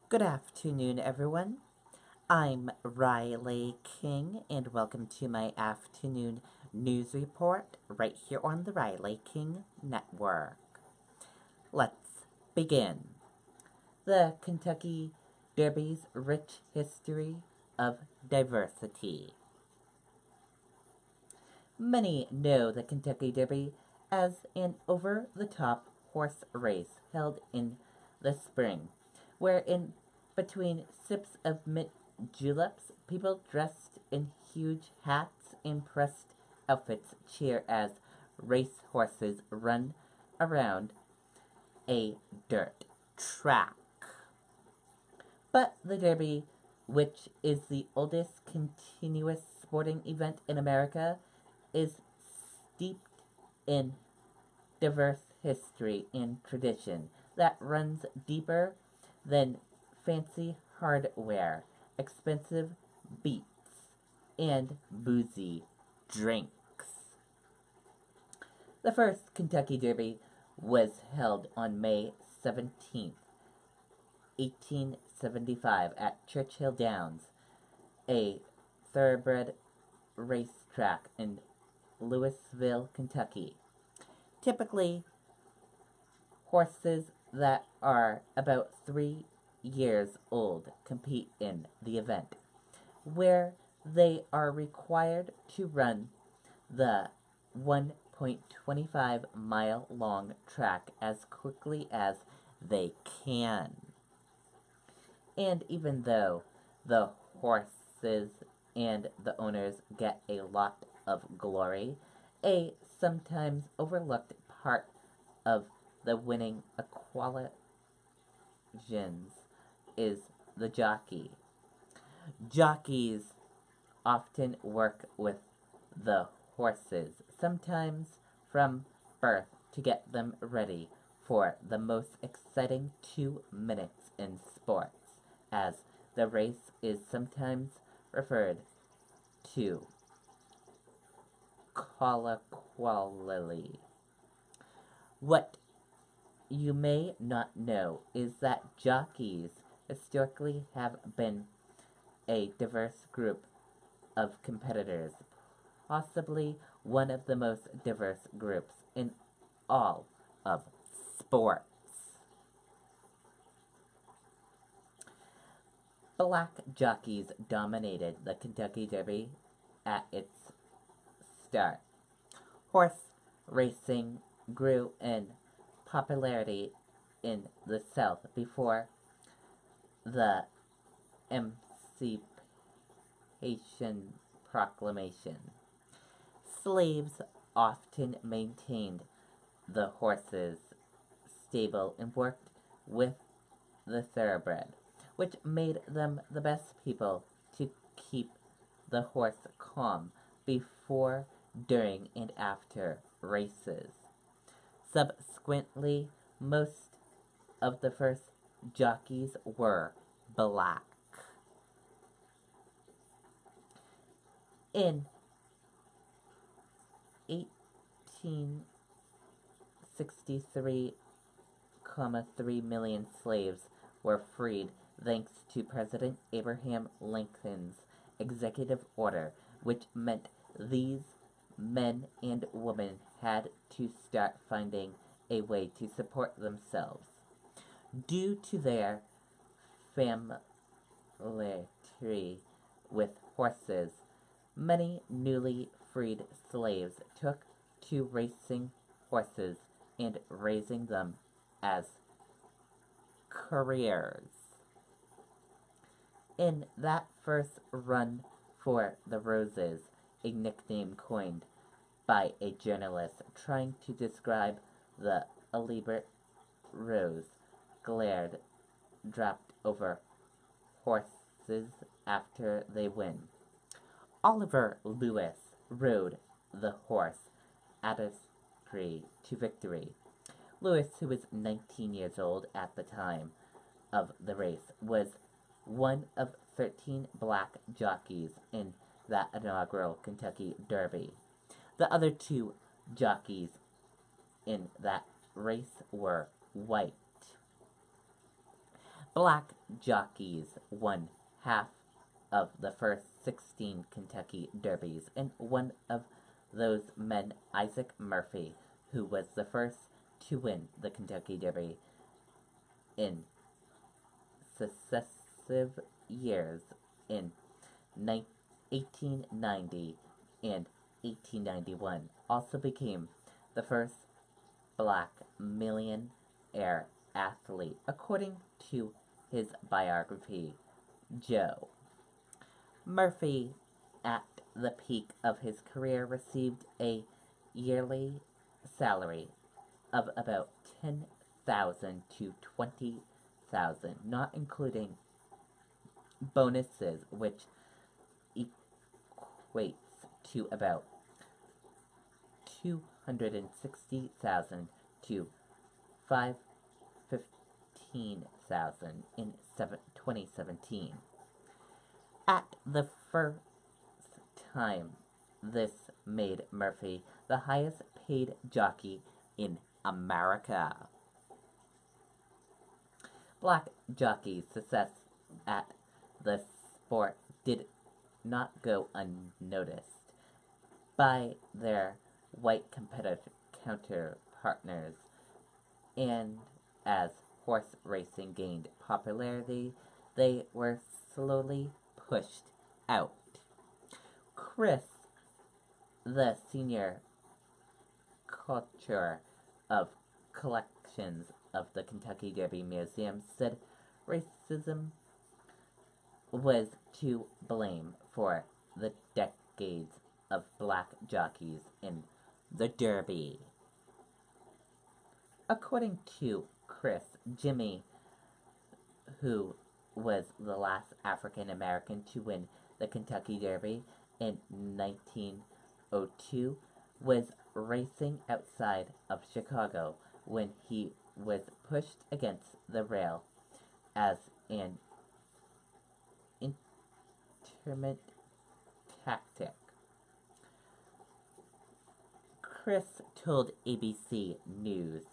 Good afternoon, everyone. I'm Riley King, and welcome to my afternoon news report right here on the Riley King Network. Let's begin. The Kentucky Derby's rich history of diversity. Many know the Kentucky Derby as an over the top horse race held in the spring, where in between sips of mint juleps, people dressed in huge hats and pressed outfits cheer as race horses run around a dirt track. But the Derby, which is the oldest continuous sporting event in America, is steeped in diverse history and tradition that runs deeper than fancy hardware, expensive beats, and boozy drinks. The first Kentucky Derby was held on May 17th, 1875 at Churchill Downs, a thoroughbred racetrack in Louisville, Kentucky. Typically, horses that are about 3 years old compete in the event, where they are required to run the 1.25-mile long track as quickly as they can. And even though the horses and the owners get a lot of glory, a sometimes overlooked part of the winning equations is the jockey. Jockeys often work with the horses, sometimes from birth, to get them ready for the most exciting 2 minutes in sports, as the race is sometimes referred to colloquially. What you may not know is that jockeys historically have been a diverse group of competitors, possibly one of the most diverse groups in all of sports. Black jockeys dominated the Kentucky Derby at its start. Horse racing grew in popularity in the South before the Emancipation Proclamation. Slaves often maintained the horses' stable and worked with the thoroughbred, which made them the best people to keep the horse calm before, during, and after races. Subsequently, most of the first jockeys were black. In 1863, 3 million slaves were freed thanks to President Abraham Lincoln's executive order, which meant these men and women had to start finding a way to support themselves. Due to their familiarity with horses, many newly freed slaves took to racing horses and raising them as careers. In that first run for the Roses, a nickname coined by a journalist trying to describe the elaborate rose glared dropped over horses after they win. Oliver Lewis rode the horse Atterbury to victory. Lewis, who was 19 years old at the time of the race, was one of 13 black jockeys in that inaugural Kentucky Derby. The other two jockeys in that race were white. Black jockeys won half of the first 16 Kentucky Derbies, and one of those men, Isaac Murphy, who was the first to win the Kentucky Derby in successive years in 1890 and 1891, also became the first black millionaire athlete, according to his biography, Joe. Murphy, at the peak of his career, received a yearly salary of about 10,000 to 20,000, not including bonuses, which equates to about 260,000 to 515,000 in 2017. At the first time, this made Murphy the highest paid jockey in America. Black jockey's success at the sport did not go unnoticed by their white counterpartners, and as horse racing gained popularity, they were slowly pushed out. Chris, the senior culture of collections of the Kentucky Derby Museum, said racism was to blame for the decades of black jockeys in the Derby. According to Chris, Jimmy, who was the last African American to win the Kentucky Derby in 1902, was racing outside of Chicago when he was pushed against the rail as an interment tactic. Chris told ABC News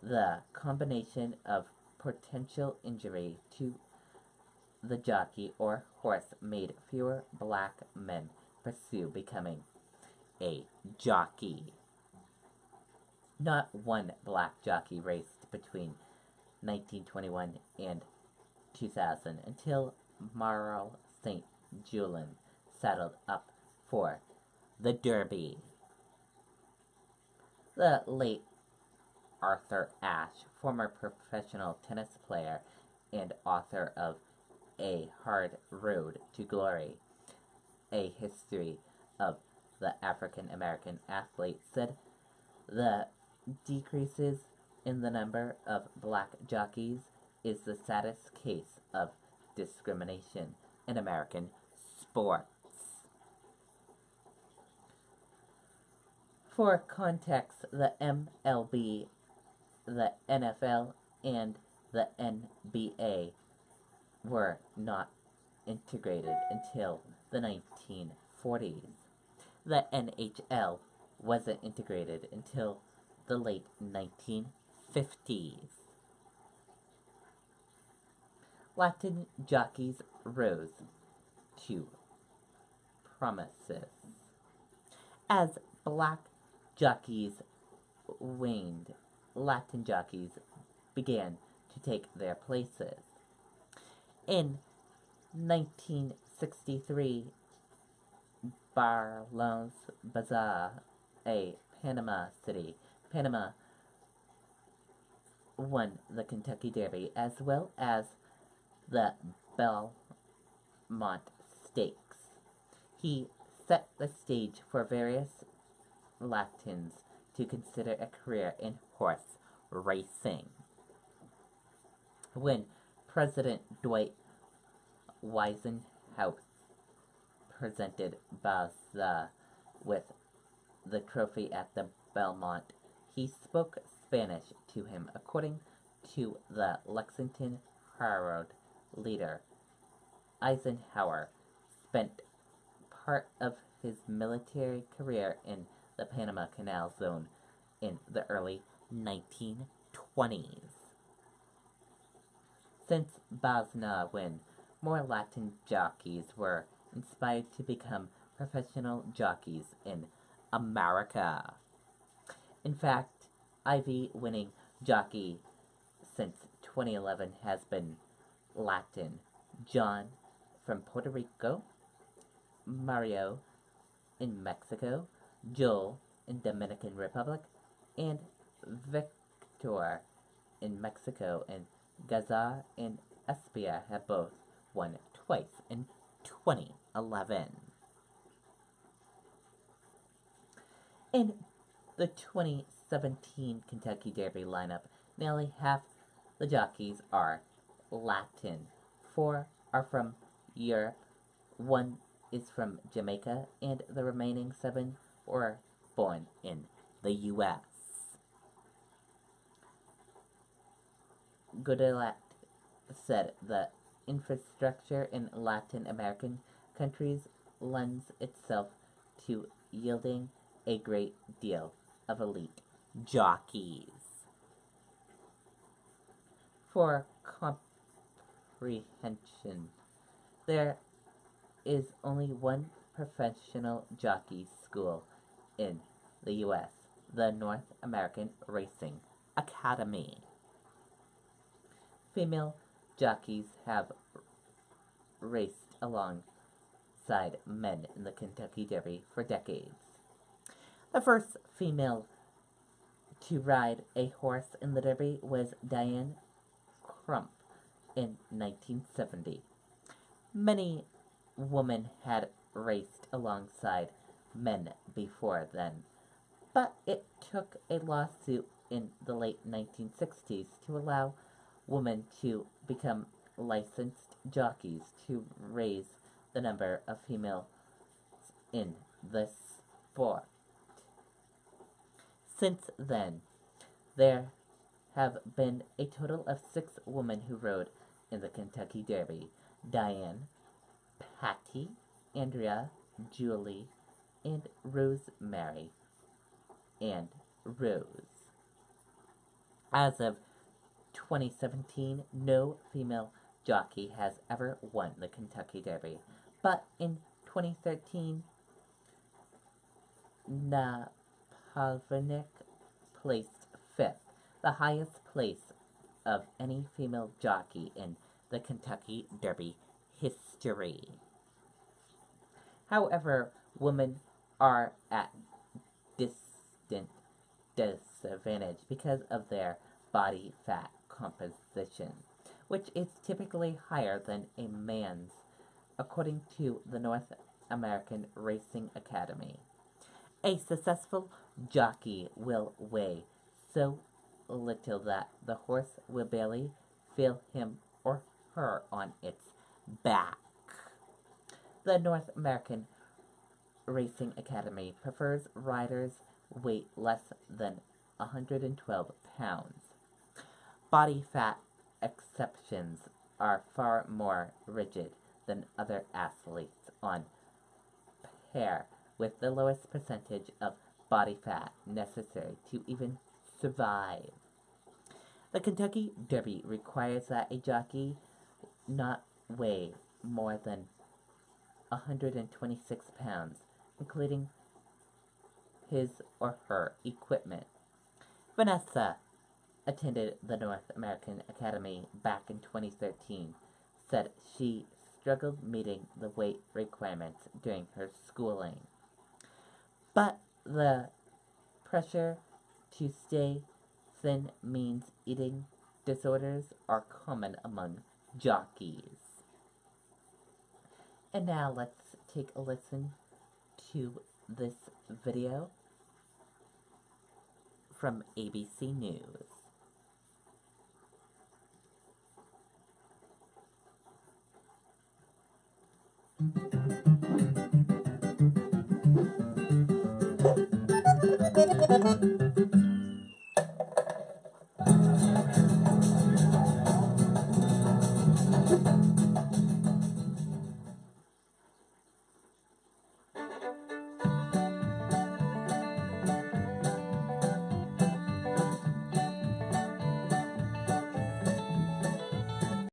the combination of potential injury to the jockey or horse made fewer black men pursue becoming a jockey. Not one black jockey raced between 1921 and 2000 until Marl St. Julien saddled up for the Derby. The late Arthur Ashe, former professional tennis player and author of A Hard Road to Glory, A History of the African American Athlete, said the decreases in the number of black jockeys is the saddest case of discrimination in American sports. For context, the MLB, the NFL, and the NBA were not integrated until the 1940s. The NHL wasn't integrated until the late 1950s. Latin jockeys rose to prominence. As black jockeys waned, Latin jockeys began to take their places. In 1963, Barlos Bazaar, a Panama city, Panama, won the Kentucky Derby as well as the Belmont Stakes. He set the stage for various Latins to consider a career in horse racing. When President Dwight Eisenhower presented Baza with the trophy at the Belmont, he spoke Spanish to him, according to the Lexington Herald leader. Eisenhower spent part of his military career in the Panama Canal Zone in the early 1920s. since Bosnia, when more Latin jockeys were inspired to become professional jockeys in America. In fact, Ivy winning jockey since 2011 has been Latin John from Puerto Rico, Mario in Mexico, Joel in Dominican Republic, and Victor in Mexico, and Gazar and Espia have both won twice in 2011. In the 2017 Kentucky Derby lineup, nearly half the jockeys are Latin. 4 are from Europe, 1 is from Jamaica, and the remaining 7 were born in the U.S. Goodelatte said the infrastructure in Latin American countries lends itself to yielding a great deal of elite jockeys. For comprehension, there is only one professional jockey school in the U.S., the North American Racing Academy. Female jockeys have raced alongside men in the Kentucky Derby for decades. The first female to ride a horse in the Derby was Diane Crump in 1970. Many women had raced alongside men before then, but it took a lawsuit in the late 1960s to allow women to become licensed jockeys to raise the number of females in the sport. Since then, there have been a total of 6 women who rode in the Kentucky Derby: Diane, Patty, Andrea, Julie, and Rosemary, and Rose. As of 2017, no female jockey has ever won the Kentucky Derby, but in 2013, Napovnik placed 5th, the highest place of any female jockey in the Kentucky Derby history. However, women are at distant disadvantage because of their body fat composition, which is typically higher than a man's, according to the North American Racing Academy. A successful jockey will weigh so little that the horse will barely feel him or her on its back. The North American Racing Academy prefers riders weight less than 112 pounds. Body fat exceptions are far more rigid than other athletes, on par with the lowest percentage of body fat necessary to even survive. The Kentucky Derby requires that a jockey not weigh more than 126 pounds, including his or her equipment. Vanessa attended the North American Academy back in 2013, said she struggled meeting the weight requirements during her schooling. But the pressure to stay thin means eating disorders are common among jockeys. And now let's take a listen to this video from ABC News.